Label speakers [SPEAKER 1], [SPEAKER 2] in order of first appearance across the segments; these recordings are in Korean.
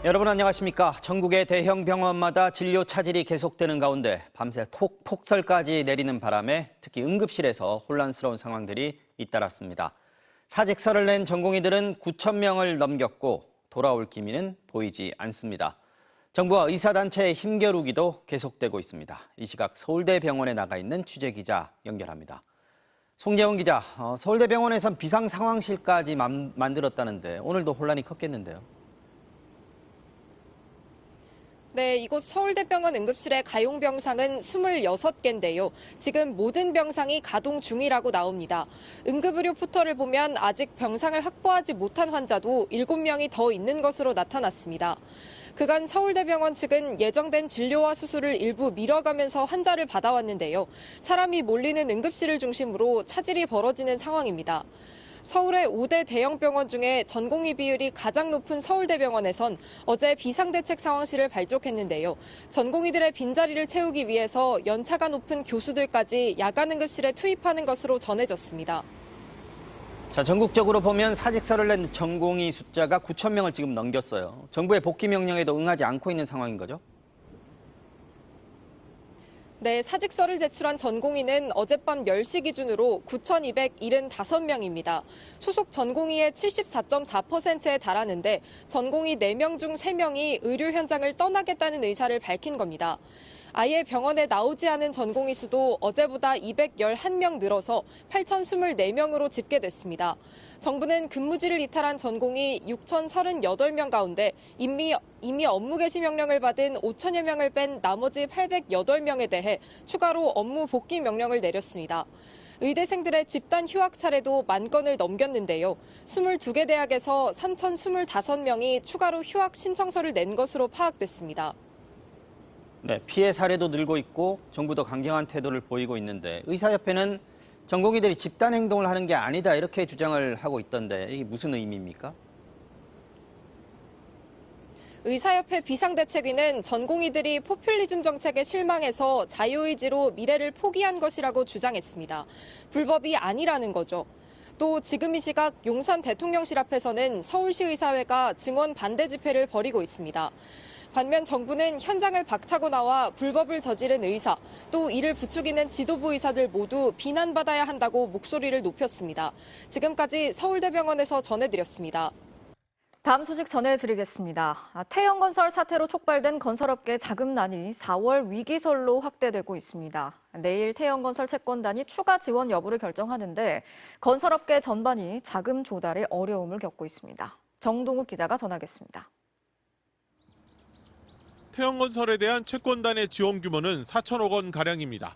[SPEAKER 1] 여러분 안녕하십니까. 전국의 대형 병원마다 진료 차질이 계속되는 가운데 밤새 폭설까지 내리는 바람에 특히 응급실에서 혼란스러운 상황들이 잇따랐습니다. 사직서를 낸 전공의들은 9천 명을 넘겼고 돌아올 기미는 보이지 않습니다. 정부와 의사단체의 힘겨루기도 계속되고 있습니다. 이 시각 서울대병원에 나가 있는 취재기자 연결합니다. 송재훈 기자, 서울대병원에선 비상상황실까지 만들었다는데 오늘도 혼란이 컸겠는데요.
[SPEAKER 2] 네, 이곳 서울대병원 응급실의 가용 병상은 26개인데요. 지금 모든 병상이 가동 중이라고 나옵니다. 응급의료 포털을 보면 아직 병상을 확보하지 못한 환자도 7명이 더 있는 것으로 나타났습니다. 그간 서울대병원 측은 예정된 진료와 수술을 일부 미뤄가면서 환자를 받아왔는데요. 사람이 몰리는 응급실을 중심으로 차질이 벌어지는 상황입니다. 서울의 5대 대형 병원 중에 전공의 비율이 가장 높은 서울대병원에선 어제 비상대책 상황실을 발족했는데요. 전공의들의 빈자리를 채우기 위해서 연차가 높은 교수들까지 야간 응급실에 투입하는 것으로 전해졌습니다.
[SPEAKER 1] 자, 전국적으로 보면 사직서를 낸 전공의 숫자가 9천 명을 지금 넘겼어요. 정부의 복귀 명령에도 응하지 않고 있는 상황인 거죠?
[SPEAKER 2] 네, 사직서를 제출한 전공의는 어젯밤 10시 기준으로 9,275명입니다. 소속 전공의의 74.4%에 달하는데 전공의 4명 중 3명이 의료 현장을 떠나겠다는 의사를 밝힌 겁니다. 아예 병원에 나오지 않은 전공의 수도 어제보다 211명 늘어서 8,024명으로 집계됐습니다. 정부는 근무지를 이탈한 전공의 6,038명 가운데 이미 업무 개시 명령을 받은 5천여 명을 뺀 나머지 808명에 대해 추가로 업무 복귀 명령을 내렸습니다. 의대생들의 집단 휴학 사례도 10,000건을 넘겼는데요. 22개 대학에서 3,025명이 추가로 휴학 신청서를 낸 것으로 파악됐습니다.
[SPEAKER 1] 네, 피해 사례도 늘고 있고 정부도 강경한 태도를 보이고 있는데 의사협회는 전공의들이 집단 행동을 하는 게 아니다 이렇게 주장을 하고 있던데 이게 무슨 의미입니까?
[SPEAKER 2] 의사협회 비상대책위는 전공의들이 포퓰리즘 정책에 실망해서 자유의지로 미래를 포기한 것이라고 주장했습니다. 불법이 아니라는 거죠. 또 지금 이 시각 용산 대통령실 앞에서는 서울시 의사회가 증원 반대 집회를 벌이고 있습니다. 반면 정부는 현장을 박차고 나와 불법을 저지른 의사, 또 이를 부추기는 지도부 의사들 모두 비난받아야 한다고 목소리를 높였습니다. 지금까지 서울대병원에서 전해드렸습니다.
[SPEAKER 3] 다음 소식 전해드리겠습니다. 태영건설 사태로 촉발된 건설업계 자금난이 4월 위기설로 확대되고 있습니다. 내일 태영건설 채권단이 추가 지원 여부를 결정하는데 건설업계 전반이 자금 조달에 어려움을 겪고 있습니다. 정동욱 기자가 전하겠습니다.
[SPEAKER 4] 태영건설에 대한 채권단의 지원 규모는 4천억 원 가량입니다.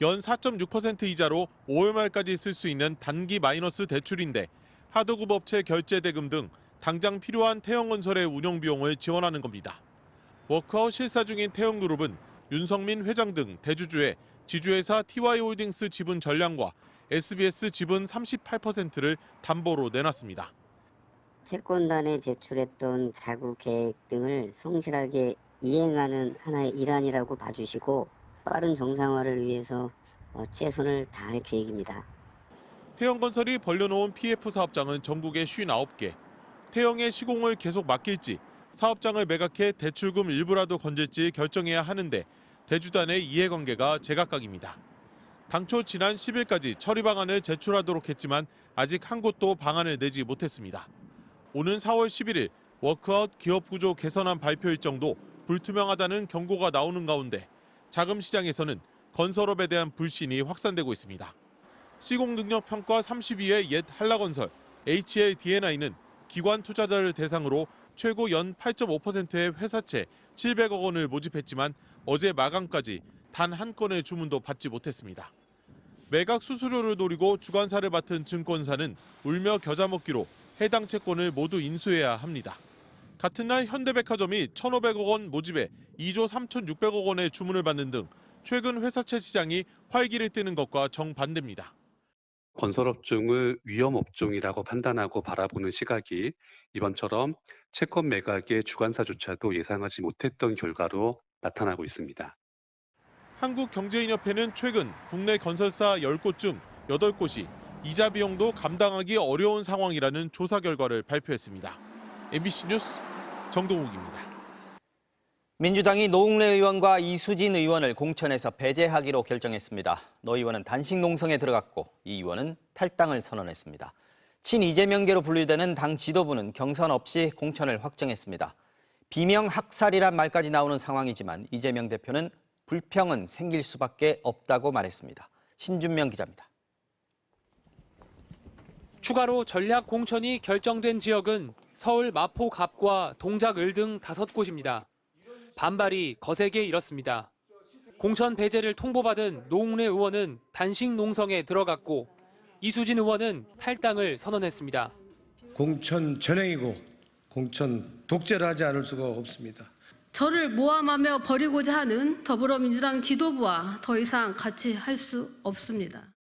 [SPEAKER 4] 연 4.6% 이자로 5월 말까지 쓸 수 있는 단기 마이너스 대출인데 하도급 업체 결제 대금 등 당장 필요한 태영건설의 운영 비용을 지원하는 겁니다. 워크아웃 실사 중인 태영그룹은 윤성민 회장 등 대주주의 지주회사 TY홀딩스 지분 전량과 SBS 지분 38%를 담보로 내놨습니다.
[SPEAKER 5] 채권단에 제출했던 자구 계획 등을 성실하게 이행하는 하나의 일환이라고 봐주시고 빠른 정상화를 위해서 최선을 다할 계획입니다.
[SPEAKER 4] 태영건설이 벌려놓은 PF 사업장은 전국에 59개. 태영의 시공을 계속 맡길지 사업장을 매각해 대출금 일부라도 건질지 결정해야 하는데 대주단의 이해관계가 제각각입니다. 당초 지난 10일까지 처리 방안을 제출하도록 했지만 아직 한 곳도 방안을 내지 못했습니다. 오는 4월 11일 워크아웃 기업구조 개선안 발표 일정도 불투명하다는 경고가 나오는 가운데 자금 시장에서는 건설업에 대한 불신이 확산되고 있습니다. 시공능력평가 32회 옛 한라건설 HLDNI는 기관 투자자를 대상으로 최고 연 8.5%의 회사채 700억 원을 모집했지만 어제 마감까지 단 한 건의 주문도 받지 못했습니다. 매각 수수료를 노리고 주관사를 맡은 증권사는 울며 겨자 먹기로 해당 채권을 모두 인수해야 합니다. 같은 날 현대백화점이 1,500억 원 모집에 2조 3,600억 원의 주문을 받는 등 최근 회사채 시장이 활기를 띠는 것과 정반대입니다.
[SPEAKER 6] 건설업종을 위험업종이라고 판단하고 바라보는 시각이 이번처럼 채권 매각의 주관사조차도 예상하지 못했던 결과로 나타나고 있습니다.
[SPEAKER 4] 한국경제인협회는 최근 국내 건설사 10곳 중 8곳이 이자 비용도 감당하기 어려운 상황이라는 조사 결과를 발표했습니다. MBC 뉴스 정동욱입니다.
[SPEAKER 1] 민주당이 노웅래 의원과 이수진 의원을 공천에서 배제하기로 결정했습니다. 노 의원은 단식 농성에 들어갔고 이 의원은 탈당을 선언했습니다. 친이재명계로 분류되는 당 지도부는 경선 없이 공천을 확정했습니다. 비명 학살이란 말까지 나오는 상황이지만 이재명 대표는 불평은 생길 수밖에 없다고 말했습니다. 신준명 기자입니다.
[SPEAKER 7] 추가로 전략 공천이 결정된 지역은 서울 마포 갑과 동작 을 등 5곳입니다. 반발이 거세게 일었습니다. 공천 배제를 통보받은 노웅래 의원은 단식 농성에 들어갔고 이수진 의원은 탈당을 선언했습니다.
[SPEAKER 8] 공천 전행이고 공천 독재를 하지 않을 수가 없습니다.
[SPEAKER 9] 저를 모함하며 버리고자 하는 더불어민주당 지도부와 더 이상 같이 할 수 없습니다.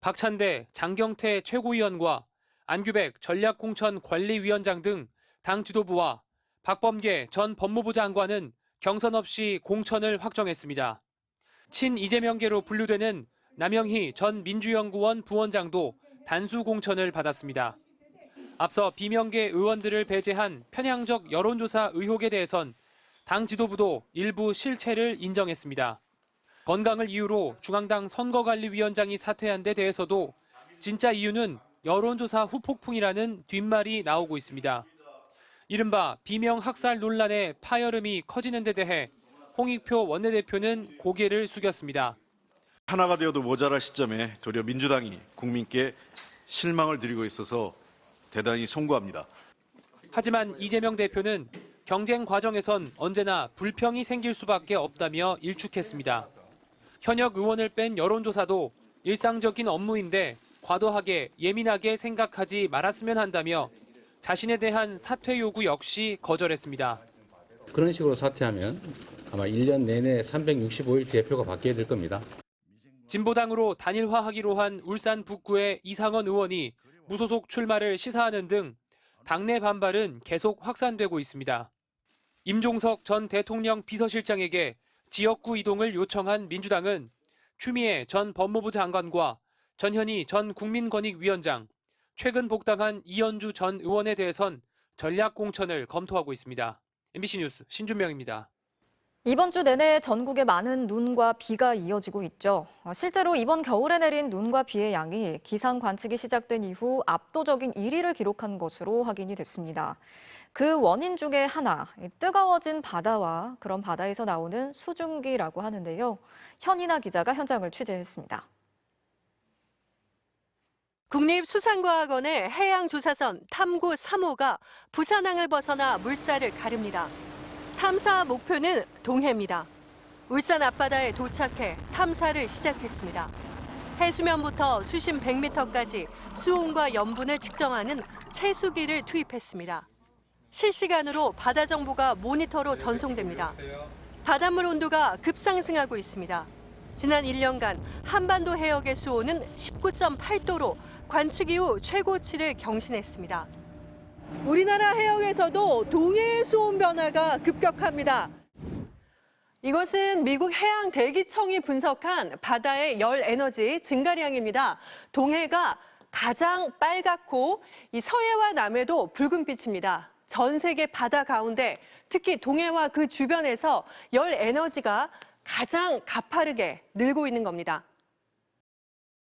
[SPEAKER 7] 박찬대, 장경태 최고위원과 안규백 전략공천관리위원장 등 당 지도부와 박범계 전 법무부 장관은 경선 없이 공천을 확정했습니다. 친이재명계로 분류되는 남영희 전 민주연구원 부원장도 단수 공천을 받았습니다. 앞서 비명계 의원들을 배제한 편향적 여론조사 의혹에 대해선 당 지도부도 일부 실체를 인정했습니다. 건강을 이유로 중앙당 선거관리위원장이 사퇴한 데 대해서도 진짜 이유는 여론조사 후폭풍이라는 뒷말이 나오고 있습니다. 이른바 비명 학살 논란의 파열음이 커지는 데 대해 홍익표 원내대표는 고개를 숙였습니다.
[SPEAKER 10] 하나가 되어도 모자랄 시점에 도리어 민주당이 국민께 실망을 드리고 있어서 대단히 송구합니다.
[SPEAKER 7] 하지만 이재명 대표는 경쟁 과정에선 언제나 불평이 생길 수밖에 없다며 일축했습니다. 현역 의원을 뺀 여론조사도 일상적인 업무인데 과도하게 예민하게 생각하지 말았으면 한다며 자신에 대한 사퇴 요구 역시 거절했습니다.
[SPEAKER 11] 그런 식으로 사퇴하면 아마 1년 내내 365일 대표가 바뀌어야 될 겁니다.
[SPEAKER 7] 진보당으로 단일화하기로 한 울산 북구의 이상원 의원이 무소속 출마를 시사하는 등 당내 반발은 계속 확산되고 있습니다. 임종석 전 대통령 비서실장에게 지역구 이동을 요청한 민주당은 추미애 전 법무부 장관과 전현희 전 국민권익위원장, 최근 복당한 이현주 전 의원에 대해선 전략 공천을 검토하고 있습니다. MBC 뉴스 신준명입니다.
[SPEAKER 3] 이번 주 내내 전국에 많은 눈과 비가 이어지고 있죠. 실제로 이번 겨울에 내린 눈과 비의 양이 기상 관측이 시작된 이후 압도적인 1위를 기록한 것으로 확인이 됐습니다. 그 원인 중에 하나, 뜨거워진 바다와 그런 바다에서 나오는 수증기라고 하는데요. 현인아 기자가 현장을 취재했습니다.
[SPEAKER 12] 국립수산과학원의 해양조사선 탐구 3호가 부산항을 벗어나 물살을 가릅니다. 탐사 목표는 동해입니다. 울산 앞바다에 도착해 탐사를 시작했습니다. 해수면부터 수심 100m까지 수온과 염분을 측정하는 채수기를 투입했습니다. 실시간으로 바다 정보가 모니터로 전송됩니다. 바닷물 온도가 급상승하고 있습니다. 지난 1년간 한반도 해역의 수온은 19.8도로 관측 이후 최고치를 경신했습니다. 우리나라 해역에서도 동해의 수온 변화가 급격합니다. 이것은 미국 해양대기청이 분석한 바다의 열 에너지 증가량입니다. 동해가 가장 빨갛고 이 서해와 남해도 붉은빛입니다. 전 세계 바다 가운데 특히 동해와 그 주변에서 열 에너지가 가장 가파르게 늘고 있는 겁니다.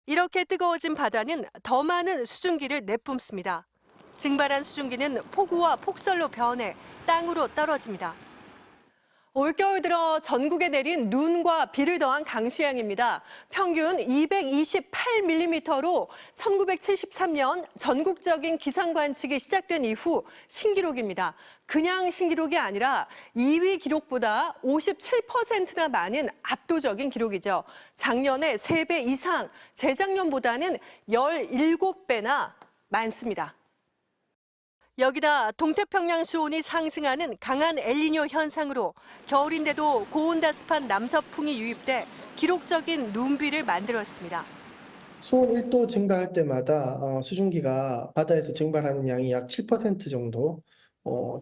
[SPEAKER 12] 이렇게 뜨거워진 바다는 더 많은 수증기를 내뿜습니다. 증발한 수증기는 폭우와 폭설로 변해 땅으로 떨어집니다. 올겨울 들어 전국에 내린 눈과 비를 더한 강수량입니다. 평균 228mm로 1973년 전국적인 기상 관측이 시작된 이후 신기록입니다. 그냥 신기록이 아니라 2위 기록보다 57%나 많은 압도적인 기록이죠. 작년에 3배 이상, 재작년보다는 17배나 많습니다. 여기다 동태평양 수온이 상승하는 강한 엘니뇨 현상으로 겨울인데도 고온다습한 남서풍이 유입돼 기록적인 눈비를 만들었습니다.
[SPEAKER 13] 수온 1도 증가할 때마다 수증기가 바다에서 증발하는 양이 약 7% 정도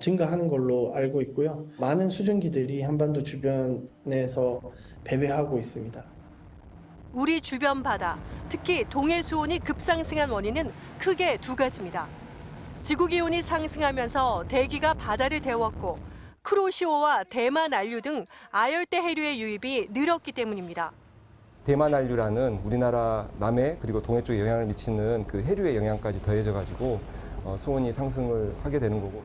[SPEAKER 13] 증가하는 걸로 알고 있고요. 많은 수증기들이 한반도 주변에서 배회하고 있습니다.
[SPEAKER 12] 우리 주변 바다, 특히 동해 수온이 급상승한 원인은 크게 두 가지입니다. 지구 기온이 상승하면서 대기가 바다를 데웠고 크로시오와 대만 안류 등 아열대 해류의 유입이 늘었기 때문입니다.
[SPEAKER 14] 대만 안류라는 우리나라 남해 그리고 동해 쪽에 영향을 미치는 그 해류의 영향까지 더해져 가지고 수온이 상승을 하게 되는 거고.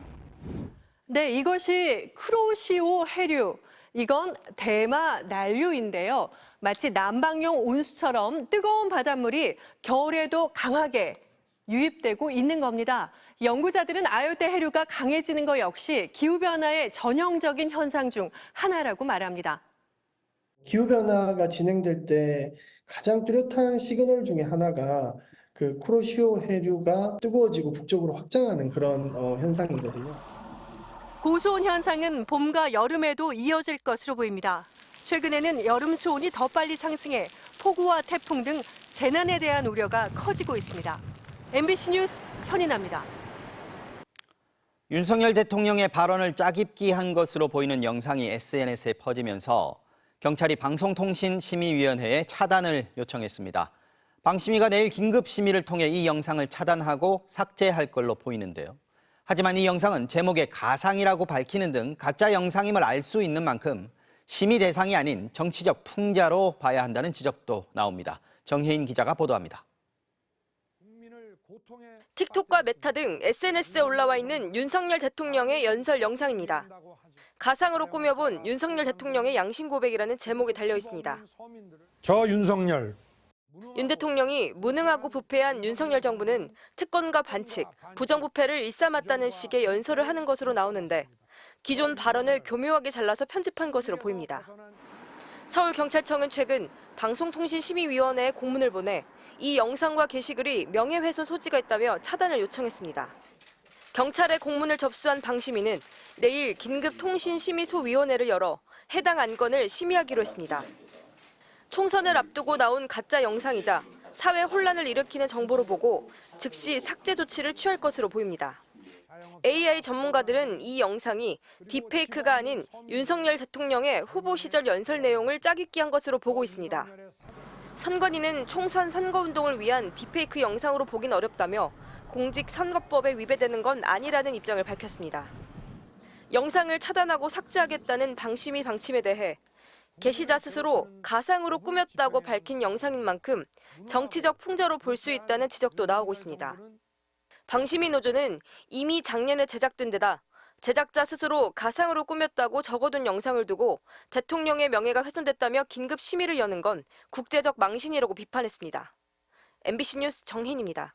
[SPEAKER 12] 네, 이것이 크로시오 해류. 이건 대마 난류인데요. 마치 난방용 온수처럼 뜨거운 바닷물이 겨울에도 강하게 유입되고 있는 겁니다. 연구자들은 아열대 해류가 강해지는 것 역시 기후변화의 전형적인 현상 중 하나라고 말합니다.
[SPEAKER 13] 기후변화가 진행될 때 가장 뚜렷한 시그널 중에 하나가 그 쿠로시오 해류가 뜨거워지고 북쪽으로 확장하는 그런 현상이거든요.
[SPEAKER 12] 고수온 현상은 봄과 여름에도 이어질 것으로 보입니다. 최근에는 여름 수온이 더 빨리 상승해 폭우와 태풍 등 재난에 대한 우려가 커지고 있습니다. MBC 뉴스 현인아입니다.
[SPEAKER 1] 윤석열 대통령의 발언을 짜깁기 한 것으로 보이는 영상이 SNS에 퍼지면서 경찰이 방송통신심의위원회에 차단을 요청했습니다. 방심위가 내일 긴급 심의를 통해 이 영상을 차단하고 삭제할 걸로 보이는데요. 하지만 이 영상은 제목에 가상이라고 밝히는 등 가짜 영상임을 알 수 있는 만큼 심의 대상이 아닌 정치적 풍자로 봐야 한다는 지적도 나옵니다. 정혜인 기자가 보도합니다.
[SPEAKER 2] 틱톡과 메타 등 SNS에 올라와 있는 윤석열 대통령의 연설 영상입니다. 가상으로 꾸며본 윤석열 대통령의 양심 고백이라는 제목이 달려 있습니다.
[SPEAKER 8] 저 윤석열.
[SPEAKER 2] 윤 대통령이 무능하고 부패한 윤석열 정부는 특권과 반칙, 부정부패를 일삼았다는 식의 연설을 하는 것으로 나오는데 기존 발언을 교묘하게 잘라서 편집한 것으로 보입니다. 서울경찰청은 최근 방송통신심의위원회에 공문을 보내 이 영상과 게시글이 명예훼손 소지가 있다며 차단을 요청했습니다. 경찰의 공문을 접수한 방심위는 내일 긴급통신심의소위원회를 열어 해당 안건을 심의하기로 했습니다. 총선을 앞두고 나온 가짜 영상이자 사회 혼란을 일으키는 정보로 보고 즉시 삭제 조치를 취할 것으로 보입니다. AI 전문가들은 이 영상이 딥페이크가 아닌 윤석열 대통령의 후보 시절 연설 내용을 짜깁기한 것으로 보고 있습니다. 선관위는 총선 선거운동을 위한 딥페이크 영상으로 보긴 어렵다며 공직선거법에 위배되는 건 아니라는 입장을 밝혔습니다. 영상을 차단하고 삭제하겠다는 방심위 방침에 대해 게시자 스스로 가상으로 꾸몄다고 밝힌 영상인 만큼 정치적 풍자로 볼 수 있다는 지적도 나오고 있습니다. 방심위 노조는 이미 작년에 제작된 데다 제작자 스스로 가상으로 꾸몄다고 적어둔 영상을 두고 대통령의 명예가 훼손됐다며 긴급 심의를 여는 건 국제적 망신이라고 비판했습니다. MBC 뉴스 정혜인입니다.